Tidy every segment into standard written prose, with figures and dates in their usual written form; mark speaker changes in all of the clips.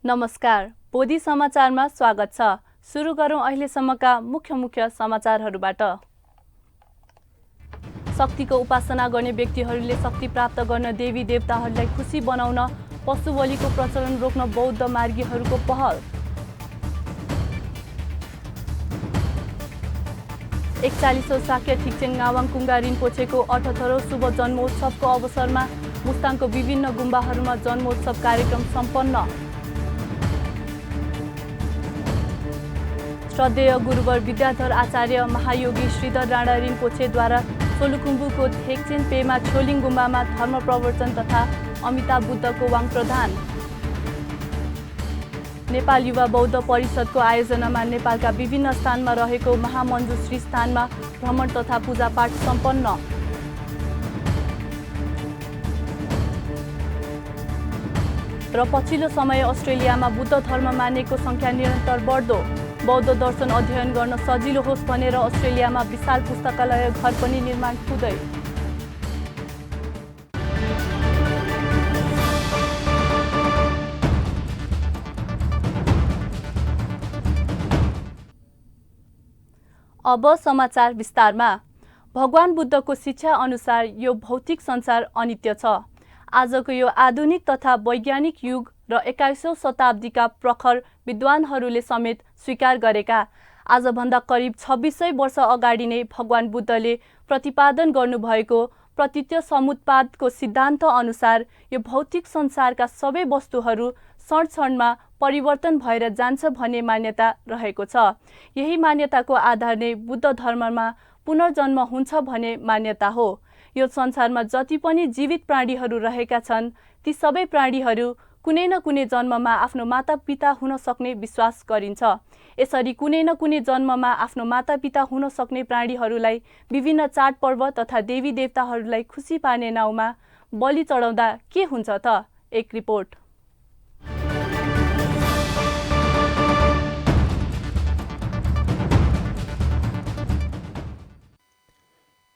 Speaker 1: नमस्कार, बोधी समाचारमा स्वागत छ। सुरु गरौं अहिलेसम्मका मुख्य समाचारहरूबाट। शक्तिको उपासना गर्ने व्यक्तिहरूले शक्ति प्राप्त गर्न देवी देवताहरूलाई खुसी बनाउन पशु बलिको प्रचलन रोक्न बौद्ध मार्गीहरूको पहल। 41औं शाक्य ठिक्चेन नावाङ कुङ्गा रिम्पोछेको 78औं शुभ जन्मोत्सवको अवसरमा मुस्ताङको विभिन्न गुम्बाहरूमा जन्मोत्सव कार्यक्रम सम्पन्न। श्रद्धेय गुरुवर विद्याधर आचार्य महायोगी श्रीधर राणा रिम्पोछेद्वारा सोलुखुम्बुको थेक्चेन पेमा छोलिङ गुम्बामा धर्म प्रवर्तन तथा अमिताभ बुद्धको वाङ प्रदान। नेपाल युवा बौद्ध परिषदको आयोजनामा नेपालका विभिन्न स्थानमा रहेको महामञ्जुश्री स्थानमा भ्रमण तथा पूजापाठ सम्पन्न। र पछिल्लो समय अस्ट्रेलियामा बुद्ध धर्म मानेको संख्या निरन्तर बढ्दो। बौद्ध दर्शन अध्ययन गर्न सजिलो होस् भनेर अस्ट्रेलियामा विशाल पुस्तकालय घर पनि निर्माण हुँदै। अब समाचार विस्तारमा। भगवान बुद्धको शिक्षा अनुसार यो भौतिक संसार अनित्य छ। आजको यो आधुनिक तथा वैज्ञानिक युग र 21औं शताब्दीका प्रखर विद्वानहरूले समेत स्वीकार गरेका आजभन्दा करिब 2600 वर्ष अगाडि नै भगवान बुद्धले प्रतिपादन गर्नुभएको प्रतीत्य समुत्पादको सिद्धान्त अनुसार यो भौतिक संसारका सबै वस्तुहरू क्षण-क्षणमा परिवर्तन भएर जान्छ भन्ने मान्यता रहेको छ। यही मान्यताको आधार नै बुद्ध धर्ममा पुनर्जन्म हुन्छ भन्ने मान्यता हो। यो संसारमा जति पनि जीवित प्राणीहरू रहेका छन् ती सबै प्राणीहरू कुनै न कुनै जन्ममा आफ्नो मातापिता हुन सक्ने विश्वास गरिन्छ। यसरी कुनै न कुनै जन्ममा आफ्नो मातापिता हुन सक्ने प्राणीहरूलाई विभिन्न चाडपर्व तथा देवी देवताहरूलाई खुसी पार्ने नाउँमा बलि चढाउँदा के हुन्छ त? एक रिपोर्ट।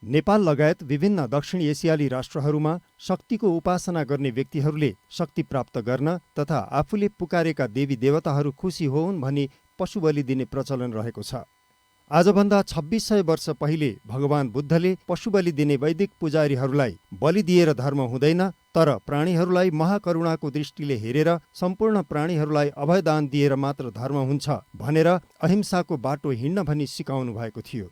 Speaker 2: नेपाल लगायत विभिन्न दक्षिण एसियाली राष्ट्रहरूमा शक्तिको उपासना गर्ने व्यक्तिहरूले शक्ति प्राप्त गर्न तथा आफूले पुकारेका देवी देवताहरू खुसी होउन् भनी पशु बलि दिने प्रचलन रहेको छ। आजभन्दा 2600 वर्ष पहिले भगवान बुद्धले पशु बलि दिने वैदिक पुजारीहरूलाई बलि दिएर धर्म हुँदैन, तर प्राणीहरूलाई महाकरुणाको दृष्टिले हेरेर सम्पूर्ण प्राणीहरूलाई अभयदान दिएर मात्र धर्म हुन्छ भनेर अहिंसाको बाटो हिँड्न भनी सिकाउनु भएको थियो।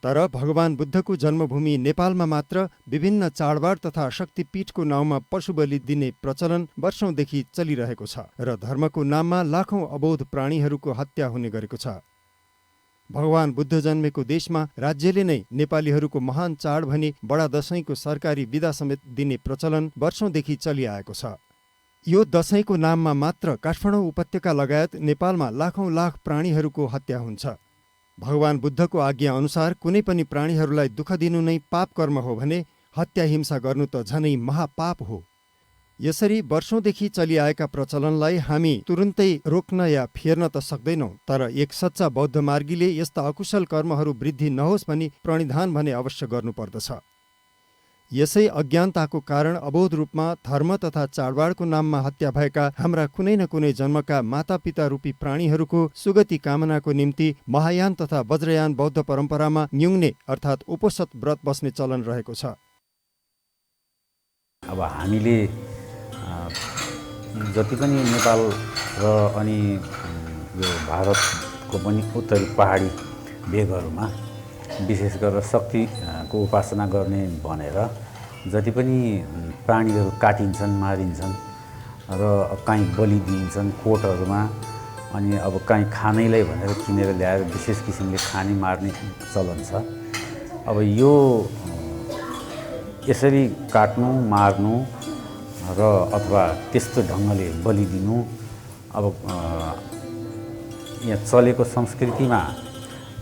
Speaker 2: तर भगवान बुद्धको जन्मभूमि नेपालमा मात्र विभिन्न चाडबाड तथा शक्तिपीठको नाउँमा पशु बलि दिने प्रचलन वर्षौंदेखि चलिरहेको छ र धर्मको नाममा लाखौं अबोध प्राणीहरूको हत्या हुने गरेको छ। भगवान बुद्ध जन्मेको देशमा राज्यले नै नेपालीहरूको महान चाड भनी बडा दशैंको सरकारी बिदा समेत दिने प्रचलन वर्षौंदेखि चलिआएको छ। यो दशैंको नाममा मात्र काठमाडौँ उपत्यका लगायत नेपालमा लाखौं लाख प्राणीहरूको हत्या हुन्छ। भगवान बुद्धको आज्ञा अनुसार कुनै पनि प्राणीहरूलाई दुःख दिनु नै पाप कर्म हो भने हत्या हिंसा गर्नु त झनै महापाप हो। यसरी वर्षौंदेखि चलिआएका प्रचलनलाई हामी तुरुन्तै रोक्न या फेर्न त सक्दैनौं, तर एक सच्चा बौद्ध मार्गीले यस्ता अकुशल कर्महरू वृद्धि नहोस् भनी प्रणिधान भने अवश्य गर्नुपर्दछ। यसै अज्ञानताको कारण अबोध रूपमा धर्म तथा चाडबाडको नाममा हत्या भएका हाम्रा कुनै न कुनै जन्मका मातापिता रूपी प्राणीहरूको सुगति कामनाको निम्ति महायान तथा वज्रयान बौद्ध परम्परामा न्युङ्ने अर्थात् उपोषित व्रत बस्ने चलन रहेको छ।
Speaker 3: अब हामीले जति पनि नेपाल र अनि यो भारतको पनि उत्तरी पहाडी भेगहरूमा विशेष गरेर शक्तिको उपासना गर्ने भनेर जति पनि प्राणीहरू काटिन्छन्, मारिन्छन् र काहीँ बलि दिइन्छन् कोर्टहरूमा। अनि अब काहीँ खानैलाई भनेर किनेर ल्याएर विशेष किसिमले खाने मार्ने चलन छ। अब यो यसरी काट्नु, मार्नु र अथवा त्यस्तो ढङ्गले बलि दिनु अब यहाँ चलेको संस्कृतिमा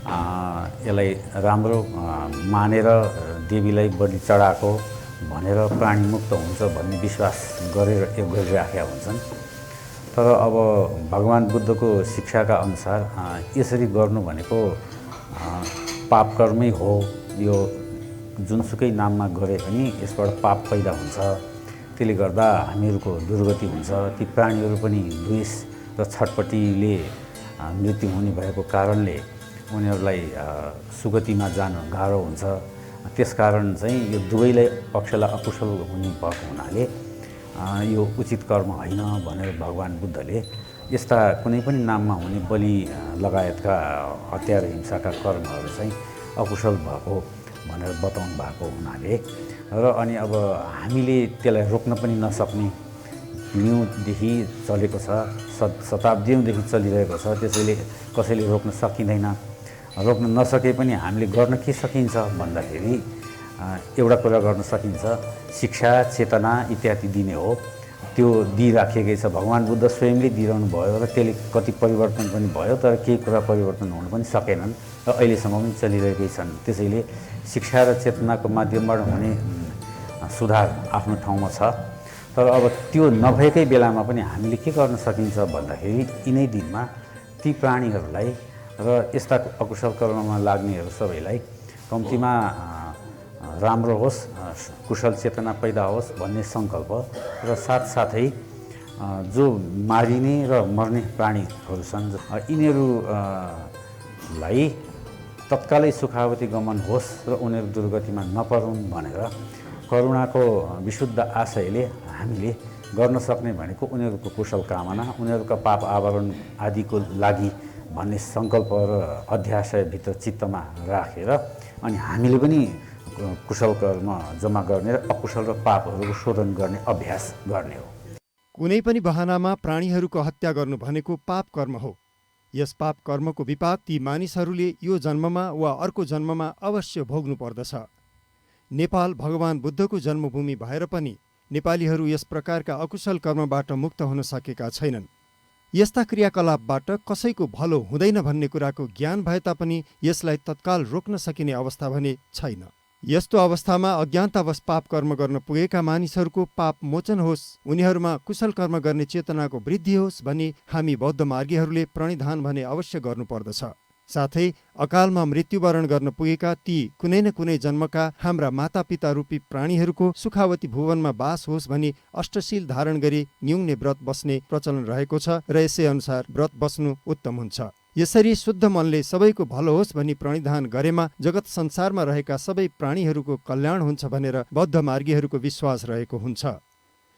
Speaker 3: यसलाई राम्रो मानेर देवीलाई बलि चढाएको भनेर प्राणी मुक्त हुन्छ भन्ने विश्वास गरिराखेका हुन्छन्। तर अब भगवान बुद्धको शिक्षाका अनुसार यसरी गर्नु भनेको पाप कर्मै हो। यो जुनसुकै नाममा गरे पनि यसबाट पाप पैदा हुन्छ त्यसले गर्दा हामीहरूको दुर्गति हुन्छ। ती प्राणीहरू पनि द्वेष र छटपट्टिले मृत्यु हुने भएको कारणले उनीहरूलाई सुगतिमा जान गाह्रो हुन्छ। त्यसकारण चाहिँ यो दुवैलाई पक्षलाई अकुशल हुने भएको हुनाले यो उचित कर्म होइन भनेर भगवान् बुद्धले यस्ता कुनै पनि नाममा हुने बलि लगायतका हत्या र हिंसाका कर्महरू चाहिँ अकुशल भएको भनेर बताउनु भएको हुनाले र अनि अब हामीले त्यसलाई रोक्न पनि नसक्ने पिँढीदेखि चलेको छ, शताब्दीदेखि चलिरहेको छ। त्यसैले कसैले रोक्न सकिँदैन। रोक्न नसके पनि हामीले गर्न के सकिन्छ भन्दाखेरि एउटा कुरा गर्न सकिन्छ, शिक्षा चेतना इत्यादि दिने हो। त्यो दिइराखेकै छ, भगवान् बुद्ध स्वयंले दिइरहनु भयो र त्यसले कति परिवर्तन पनि भयो, तर केही कुरा परिवर्तन हुन पनि सकेनन् र अहिलेसम्म पनि चलिरहेकै छन्। त्यसैले शिक्षा र चेतनाको माध्यमबाट हुने सुधार आफ्नो ठाउँमा छ। तर अब त्यो नभएकै बेलामा पनि हामीले के गर्न सकिन्छ भन्दाखेरि यिनै दिनमा ती प्राणीहरूलाई र यस्ता अकुशल कर्ममा लाग्नेहरू सबैलाई कम्तीमा राम्रो होस्, कुशल चेतना पैदा होस् भन्ने सङ्कल्प र साथसाथै जो मारिने र मर्ने प्राणीहरू छन् यिनीहरूलाई तत्कालै सुखावती गमन होस् र उनीहरू दुर्गतिमा नपरुन् भनेर करुणाको विशुद्ध आशयले हामीले गर्न सक्ने भनेको उनीहरूको कुशल कामना, उनीहरूका पाप आवरण आदिको लागि भन्ने सङ्कल्प र अध्याशयभित्र चित्तमा राखेर अनि हामीले पनि कुशल कर्म जम्मा गर्ने र अकुशल र पापहरूको शोधन गर्ने अभ्यास गर्ने हो।
Speaker 2: कुनै पनि बहानामा प्राणीहरूको हत्या गर्नु भनेको पाप कर्म हो। यस पाप कर्मको विपाक ती मानिसहरूले यो जन्ममा वा अर्को जन्ममा अवश्य भोग्नु पर्दछ। नेपाल भगवान् बुद्धको जन्मभूमि भएर पनि नेपालीहरू यस प्रकारका अकुशल कर्मबाट मुक्त हुन सकेका छैनन्। यस्ता क्रियाकलापबाट कसैको भलो हुँदैन भन्ने कुराको ज्ञान भए तापनि यसलाई तत्काल रोक्न सकिने अवस्था भने छैन। यस्तो अवस्थामा अज्ञानतावश पाप कर्म गर्न पुगेका मानिसहरूको पाप मोचन होस्, उनीहरूमा कुशल कर्म गर्ने चेतनाको वृद्धि होस् भनी हामी बौद्ध मार्गीहरूले प्रणिधान भने अवश्य गर्नुपर्दछ। साथै अकालमा मृत्युवरण गर्न पुगेका ती कुनै न कुनै जन्मका हाम्रा मातापिता रूपी प्राणीहरूको सुखावती भुवनमा बास होस् भनी अष्टशील धारण गरी न्यूने व्रत बस्ने प्रचलन रहेको छ र यसै अनुसार व्रत बस्नु उत्तम हुन्छ। यसरी शुद्ध मनले सबैको भलो होस् भनी प्रणिधान गरेमा जगत संसारमा रहेका सबै प्राणीहरूको कल्याण हुन्छ भनेर बौद्ध मार्गीहरूको विश्वास रहेको हुन्छ।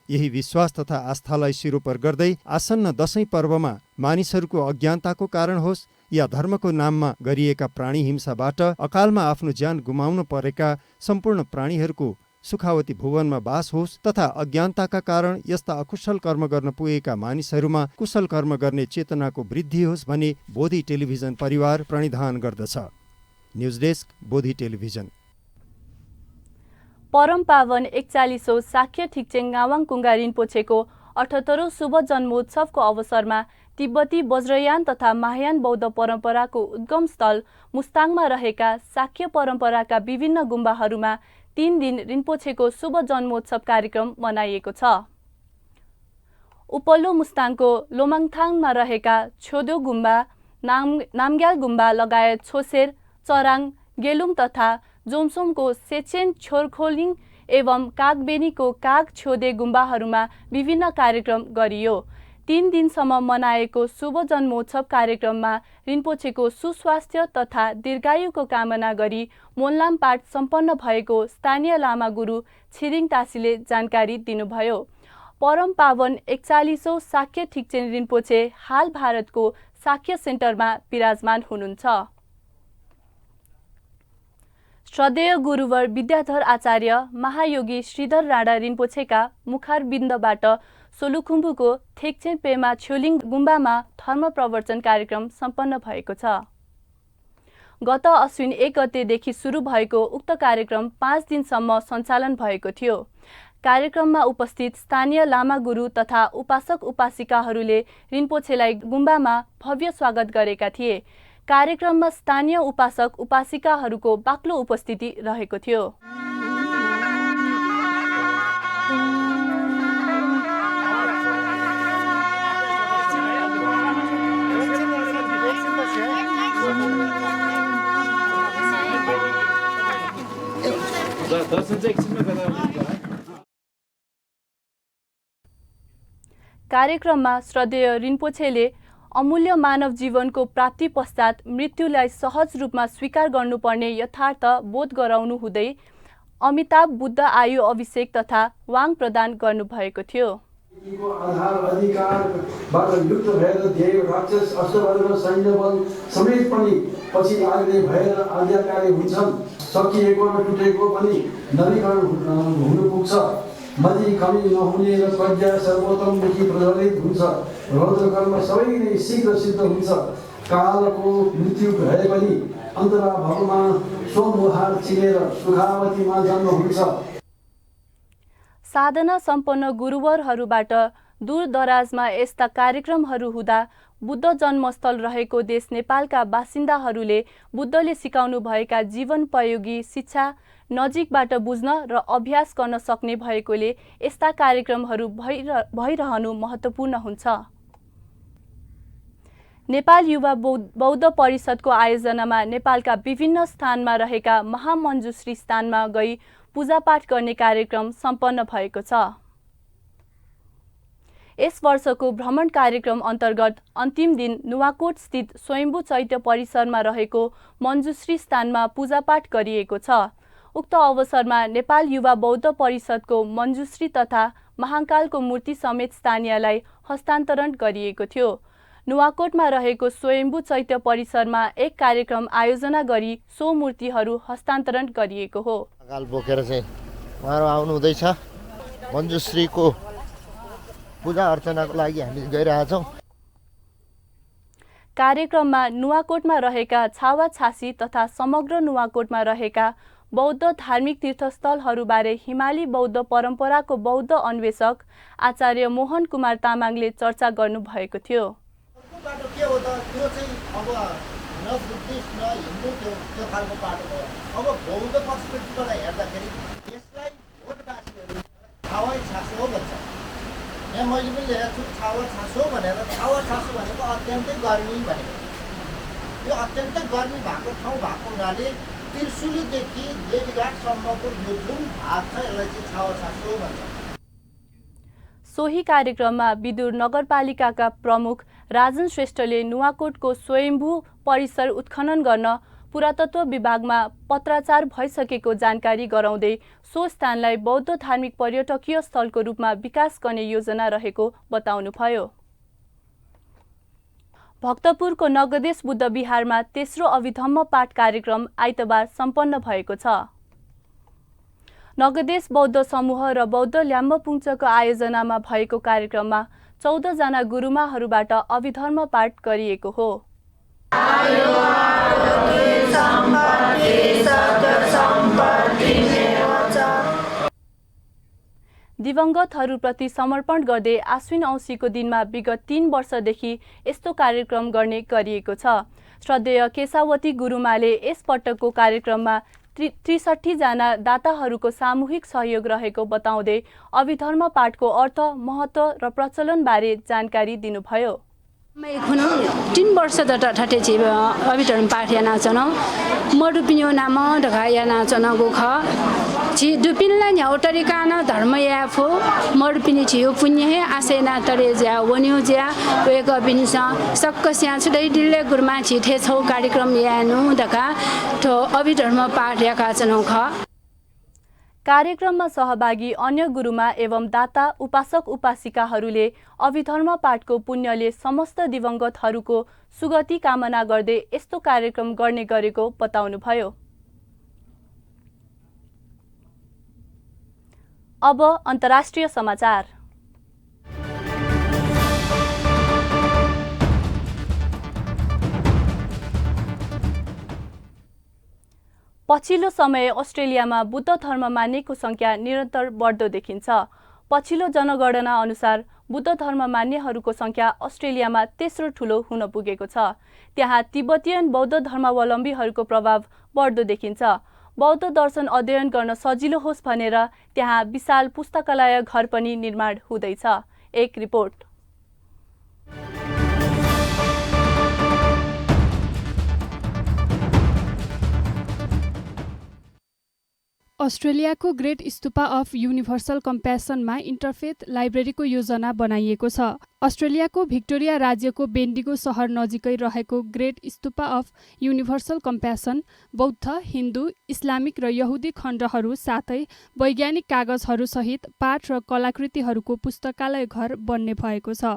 Speaker 2: यही विश्वास तथा आस्थालाई सिरोपर गर्दै आसन्न दशैं पर्वमा मानिसहरूको अज्ञानताको कारण होस् या धर्मको नाममा गरिएका प्राणी हिंसाबाट अकालमा आफ्नो ज्यान गुमाउन परेका सम्पूर्ण प्राणीहरूको सुखावती भुवनमा बास होस् तथा अज्ञानताका कारण यस्ता अकुशल कर्म गर्न पुगेका मानिसहरूमा कुशल कर्म गर्ने चेतनाको वृद्धि होस् भनी बोधि टेलिभिजन परिवार प्रणिधान गर्दछ। न्युज डेस्क, बोधि टेलिभिजन।
Speaker 1: परम पावन 41औं साक्य ठिक्चेन गावाङ कुङ्गा रिम्पोछेको 78औं शुभ जन्मोत्सवको अवसरमा तिब्बती वज्रयान तथा महायान बौद्ध परम्पराको उद्गम स्थल मुस्ताङमा रहेका साक्य परम्पराका विभिन्न गुम्बाहरूमा 3 दिन रिम्पोछेको शुभ जन्मोत्सव कार्यक्रम मनाइएको छ। उपल्लो मुस्ताङको लोमाङथाङमा रहेका छोदो गुम्बा, नामग्याल गुम्बा लगायत छोसेर, चराङ, गेलुङ तथा जोमसोमको सेचेन छोरखोलिङ एवं कागबेनीको काग छोदे गुम्बाहरूमा विभिन्न कार्यक्रम गरियो। 3 दिनसम्म मनाएको शुभ जन्मोत्सव कार्यक्रममा रिम्पोछेको सुस्वास्थ्य तथा दीर्घायुको कामना गरी मोन्लाम पाठ सम्पन्न भएको स्थानीय लामा गुरु छिरिङ तासीले जानकारी दिनुभयो। परम पावन 41औं साक्य ठिक्चेन रिम्पोछे हाल भारतको साक्य सेन्टरमा विराजमान हुनुहुन्छ। श्रद्धेय गुरुवर विद्याधर आचार्य महायोगी श्रीधर राणा रिम्पोछेका मुखारबिन्दबाट सोलुखुम्बुको थेक्चेन पेमा छ्योलिङ गुम्बामा धर्म प्रवचन कार्यक्रम सम्पन्न भएको छ। गत अश्विन 1 गतेदेखि सुरु भएको उक्त कार्यक्रम 5 दिनसम्म सञ्चालन भएको थियो। कार्यक्रममा उपस्थित स्थानीय लामा गुरु तथा उपासक उपासिकाहरूले रिम्पोछेलाई गुम्बामा भव्य स्वागत गरेका थिए। कार्यक्रममा स्थानीय उपासक उपासिकाहरूको बाक्लो उपस्थिति रहेको थियो।
Speaker 4: दर्शन चाहिँ एकछिनमा गर्दा हुन्छ है।
Speaker 1: कार्यक्रममा श्रद्धेय रिम्पोछेले अमूल्य मानव जीवनको प्राप्ति पश्चात मृत्युलाई सहज रूपमा स्वीकार गर्नुपर्ने यथार्थ बोध गराउनु हुँदै अमिताभ बुद्ध आयु अभिषेक तथा वाङ प्रदान गर्नुभएको थियो।
Speaker 4: आधार अधिकारबाट युक्त भएर धेरै राक्षस अष्टवर्ग सैन्य बल समेत पनि पछि लाग्ने भएर आज्ञाकारी हुन्छन्। सकिएको र टुटेको पनि नवीकरण हुन पुग्छ। मति कमी नहुने र प्रज्ञा सर्वोत्तममुखी प्रज्वलित हुन्छ। रौद्र कर्म सबै नै शीघ्र सिद्ध हुन्छ। कालको मृत्यु भए पनि अन्तरा भवमा सोममुहार चिनेर सुखावतीमा जन्म हुन्छ।
Speaker 1: साधना सम्पन्न गुरुवरहरूबाट दूर दराजमा यस्ता कार्यक्रमहरू हुँदा बुद्ध जन्मस्थल रहेको देश नेपालका बासिन्दाहरूले बुद्धले सिकाउनु भएका जीवनोपयोगी शिक्षा नजिकबाट बुझ्न र अभ्यास गर्न सक्ने भएकोले यस्ता कार्यक्रमहरू भइरहनु महत्त्वपूर्ण हुन्छ। नेपाल युवा बौद्ध परिषदको आयोजनामा नेपालका विभिन्न स्थानमा रहेका महामञ्जुश्री स्थानमा गई पूजापाठ गर्ने कार्यक्रम सम्पन्न भएको छ। यस वर्षको भ्रमण कार्यक्रम अन्तर्गत अन्तिम दिन नुवाकोट स्थित स्वयम्भू चैत्य परिसरमा रहेको मञ्जुश्री स्थानमा पूजापाठ गरिएको छ। उक्त अवसरमा नेपाल युवा बौद्ध परिषदको मञ्जुश्री तथा महाकालको मूर्ति समेत स्थानीयलाई हस्तान्तरण गरिएको थियो। नुवाकोटमा रहेको स्वयम्भू चैत्य परिसरमा एक कार्यक्रम आयोजना गरी सो मूर्तिहरू हस्तान्तरण गरिएको हो।
Speaker 5: महाकाल बोकेर चाहिँ उहाँहरू आउनु हुँदैछ। मञ्जुश्रीको पूजा अर्चनाको लागि हामी गइरहेछौँ।
Speaker 1: कार्यक्रममा नुवाकोटमा रहेका छावा छासी तथा समग्र नुवाकोटमा रहेका बौद्ध धार्मिक तीर्थस्थलहरूबारे हिमाली बौद्ध परम्पराको बौद्ध अन्वेषक आचार्य मोहन कुमार तामाङले चर्चा गर्नुभएको थियो।
Speaker 5: बाटो के हो त त्यो चाहिँ अब न बुद्धिस्ट न हिन्दू त्यो खालको बाटो हो। अब बौद्ध पर्सपेक्टिभबाट हेर्दाखेरि यसलाई भोटवासीहरू छावा छासो हो भन्छ। यहाँ मैले पनि लेखेको छु छावा छासो भनेर। छावा छासो भनेको अत्यन्तै गर्मी भनेको। यो अत्यन्तै गर्मी भएको ठाउँ भएको हुनाले त्रिशुलीदेखि देवीघाटसम्मको यो जुन भाग छ यसलाई चाहिँ छावा छासो भन्छ।
Speaker 1: सोही कार्यक्रममा विदुर नगरपालिकाका प्रमुख राजन श्रेष्ठले नुवाकोटको स्वयम्भू परिसर उत्खनन गर्न पुरातत्व विभागमा पत्राचार भइसकेको जानकारी गराउँदै सो स्थानलाई बौद्ध धार्मिक पर्यटकीय स्थलको रूपमा विकास गर्ने योजना रहेको बताउनुभयो। भक्तपुरको नगदेश बुद्ध विहारमा तेस्रो अभिधम्म पाठ कार्यक्रम आइतबार सम्पन्न भएको छ। नगदेश बौद्ध समूह र बौद्ध ल्याम्बपुङ्चको आयोजनामा भएको कार्यक्रममा 14 जना गुरुमाहरूबाट अभिधर्म पाठ गरिएको हो। दिवंगतहरूप्रति समर्पण गर्दै आश्विन औँसीको दिनमा विगत 3 वर्षदेखि यस्तो कार्यक्रम गर्ने गरिएको छ। श्रद्धेय केशावती गुरुमाले यस पटकको कार्यक्रममा 63 जना दाताहरूको सामूहिक सहयोग रहेको बताउँदै अभिधर्म पाठको अर्थ, महत्त्व र प्रचलनबारे जानकारी दिनुभयो।
Speaker 6: 3 वर्ष ठठे अभिधर्म पाठ याना चन मडुपिन्यो नाम ढका याना चन गोख छि दुपिनला न्याउटरिका न धर्म याफो मडुपिनी छियो पुण्य हे आसेना तरे ज्या वन्यो ज्या वेक बिनस सक्क स्या छुदै दिले गुरमा छि थे छौ कार्यक्रम यानु ढका ठो अभिधर्म पाठ याका चन ख।
Speaker 1: कार्यक्रममा सहभागी अन्य गुरुमा एवं दाता उपासक उपासिकाहरूले अभिधर्म पाठको पुण्यले समस्त दिवंगतहरूको सुगति कामना गर्दै यस्तो कार्यक्रम गर्ने गरेको बताउनुभयो। अब अन्तर्राष्ट्रिय समाचार। पछिल्लो समय अस्ट्रेलियामा बुद्ध धर्म मान्नेको संख्या निरन्तर बढ्दो देखिन्छ। पछिल्लो जनगणना अनुसार बुद्ध धर्म मान्नेहरूको संख्या अस्ट्रेलियामा तेस्रो ठूलो हुन पुगेको छ। त्यहाँ तिब्बतीयन बौद्ध धर्मावलम्बीहरूको प्रभाव बढ्दो देखिन्छ। बौद्ध दर्शन अध्ययन गर्न सजिलो होस् भनेर त्यहाँ विशाल पुस्तकालय घर पनि निर्माण हुँदैछ। एक रिपोर्ट।
Speaker 7: अस्ट्रेलियाको ग्रेट स्तूपा अफ युनिभर्सल कम्प्यासनमा इन्टरफेथ लाइब्रेरीको योजना बनाइएको छ। अस्ट्रेलियाको भिक्टोरिया राज्यको बेन्डिगो सहर नजिकै रहेको great stupa of universal compassion बौद्ध, हिन्दू, इस्लामिक र यहुदी खण्डहरू साथै वैज्ञानिक कागजहरूसहित पाठ र कलाकृतिहरूको पुस्तकालय घर बन्ने भएको छ।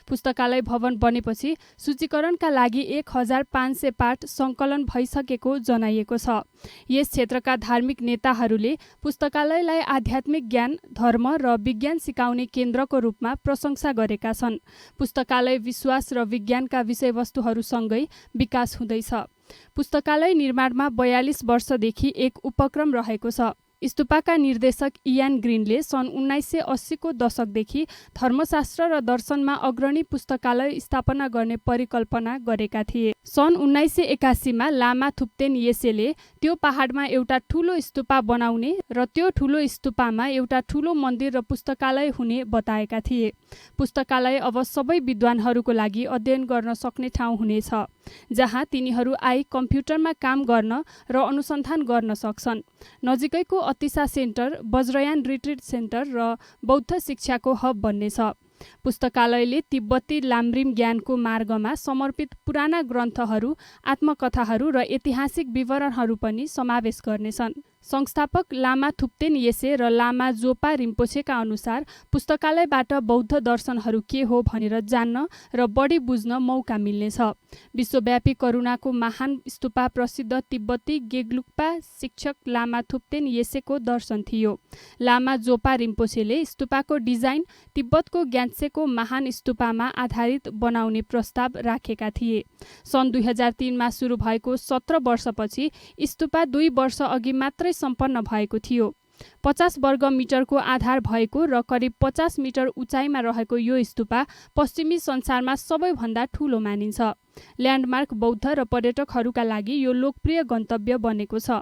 Speaker 7: पुस्तकालय भवन बनेपछि सूचीकरणका लागि 1500 पाठ सङ्कलन भइसकेको जनाइएको छ। यस क्षेत्रका धार्मिक नेताहरूले पुस्तकालयलाई आध्यात्मिक ज्ञान, धर्म र विज्ञान सिकाउने केन्द्रको रूपमा प्रशंसा गरेका छन्। पुस्तकालय विश्वास र विज्ञानका विषयवस्तुहरूसँगै विकास हुँदैछ। पुस्तकालय निर्माणमा 42 वर्षदेखि एक उपक्रम रहेको छ। स्तूपाका निर्देशक इयान ग्रिनले सन् 1980 को दशकदेखि धर्मशास्त्र र दर्शनमा अग्रणी पुस्तकालय स्थापना गर्ने परिकल्पना गरेका थिए। सन् 1981 मा लामा थुप्तेन येसेले त्यो पहाडमा एउटा ठूलो स्तूपा बनाउने र त्यो ठूलो स्तूपामा एउटा ठूलो मन्दिर र पुस्तकालय हुने बताएका थिए। पुस्तकालय अब सबै विद्वानहरूको लागि अध्ययन गर्न सक्ने ठाउँ हुनेछ, जहाँ तिनीहरू आई कम्प्युटरमा काम गर्न र अनुसन्धान गर्न सक्छन्। नजिकैको Atisha centre, Vajrayana retreat centre र बौद्ध शिक्षाको हब बन्नेछ। पुस्तकालयले तिब्बती लाम्रिम ज्ञानको मार्गमा समर्पित पुराना ग्रन्थहरू, आत्मकथाहरू र ऐतिहासिक विवरणहरू पनि समावेश गर्नेछन्। संस्थापक लामा थुप्तेन येसे र लामा जोपा रिम्पोछेका अनुसार पुस्तकालयबाट बौद्ध दर्शनहरू के हो भनेर जान्न र बढी बुझ्न मौका मिल्नेछ। विश्वव्यापी करुणाको महान स्तूपा प्रसिद्ध तिब्बती गेग्लुक्पा शिक्षक लामा थुप्तेन येसेको दर्शन थियो। लामा जोपा रिम्पोछेले स्तूपाको डिजाइन तिब्बतको ग्यान्त्सेको महान स्तूपामा आधारित बनाउने प्रस्ताव राखेका थिए। सन् 2003 मा सुरु भएको 17 वर्षपछि स्तूपा 2 वर्ष अघि मात्रै सम्पन्न भएको थियो। 50 वर्ग मिटरको आधार भएको र करिब 50 मिटर उचाइमा रहेको यो स्तूपा पश्चिमी संसारमा सबैभन्दा ठूलो मानिन्छ। ल्यान्डमार्क बौद्ध र पर्यटकहरूका लागि यो लोकप्रिय गन्तव्य बनेको छ।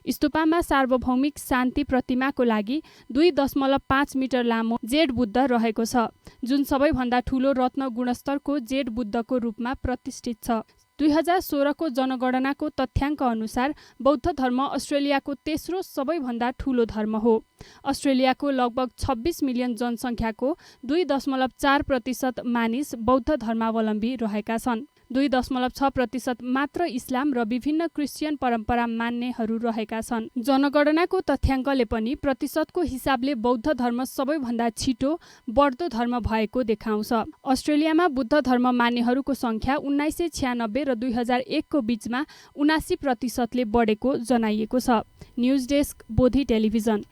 Speaker 7: स्तूपामा सार्वभौमिक शान्ति प्रतिमाको लागि 2.5 मिटर लामो जेड बुद्ध रहेको छ, जुन सबैभन्दा ठूलो रत्न गुणस्तरको जेड बुद्धको रूपमा प्रतिष्ठित छ। 2016 को जनगणनाको तथ्याङ्क अनुसार बौद्ध धर्म अस्ट्रेलियाको तेस्रो सबैभन्दा ठूलो धर्म हो। अस्ट्रेलियाको लगभग 26 मिलियन जनसङ्ख्याको 2.4% मानिस बौद्ध धर्मावलम्बी रहेका छन्। 2.6% मात्र इस्लाम र विभिन्न क्रिस्चियन परम्परा मान्नेहरू रहेका छन्। जनगणनाको तथ्याङ्कले पनि प्रतिशतको हिसाबले बौद्ध धर्म सबैभन्दा छिटो बढ्दो धर्म भएको देखाउँछ। अस्ट्रेलियामा बुद्ध धर्म मान्नेहरूको सङ्ख्या 1996 र 2001 को बीचमा 79% बढेको जनाइएको छ। News desk, Bodhi television.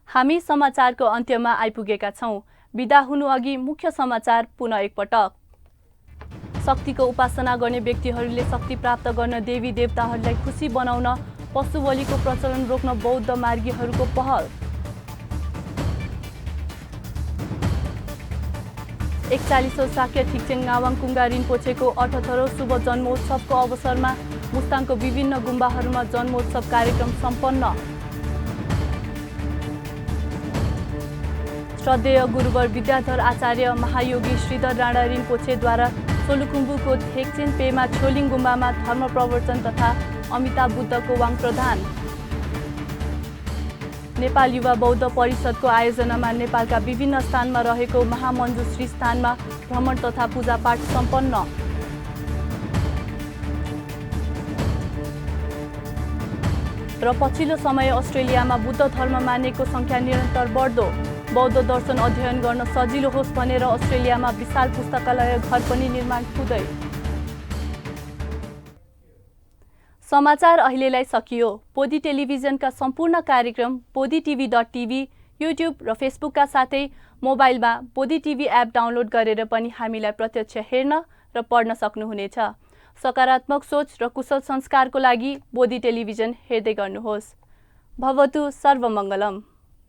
Speaker 1: हामी समाचारको अन्त्यमा आइपुगेका छौं। बिदा हुनु अघि मुख्य समाचार पुनः एकपटक। शक्तिको उपासना गर्ने व्यक्तिहरूले शक्ति प्राप्त गर्न देवी देवताहरूलाई खुसी बनाउन पशु बलिको प्रचलन रोक्न बौद्ध मार्गीहरूको पहल। 41औं शाक्य ठिक्चेन नावाङ कुङ्गा रिम्पोछेको 78औं शुभ जन्मोत्सवको अवसरमा मुस्ताङको विभिन्न गुम्बाहरूमा जन्मोत्सव कार्यक्रम सम्पन्न। श्रद्धेय गुरुवर विद्याधर आचार्य महायोगी श्रीधर राणा रिम्पोछेद्वारा सोलुखुम्बुको ठेक्चेन पेमा छोलिङ गुम्बामा धर्म प्रवर्तन तथा अमिताभ बुद्धको वाङ प्रदान। नेपाल युवा बौद्ध परिषदको आयोजनामा नेपालका विभिन्न स्थानमा रहेको महामञ्जुश्री स्थानमा भ्रमण तथा पूजापाठ सम्पन्न। र पछिल्लो समय अस्ट्रेलियामा बुद्ध धर्म मान्नेको सङ्ख्या निरन्तर बढ्दो। बौद्ध दर्शन अध्ययन गर्न सजिलो होस् भनेर अस्ट्रेलियामा विशाल पुस्तकालय घर पनि निर्माण हुँदै। समाचार अहिलेलाई सकियो। बोधी टेलिभिजनका सम्पूर्ण कार्यक्रम bodhi.tv, युट्युब र फेसबुकका साथै मोबाइलमा बोधी टिभी एप डाउनलोड गरेर पनि हामीलाई प्रत्यक्ष हेर्न र पढ्न सक्नुहुनेछ। सकारात्मक सोच र कुशल संस्कारको लागि बोधी टेलिभिजन हेर्दै गर्नुहोस्। भवतु सर्वमङ्गलम।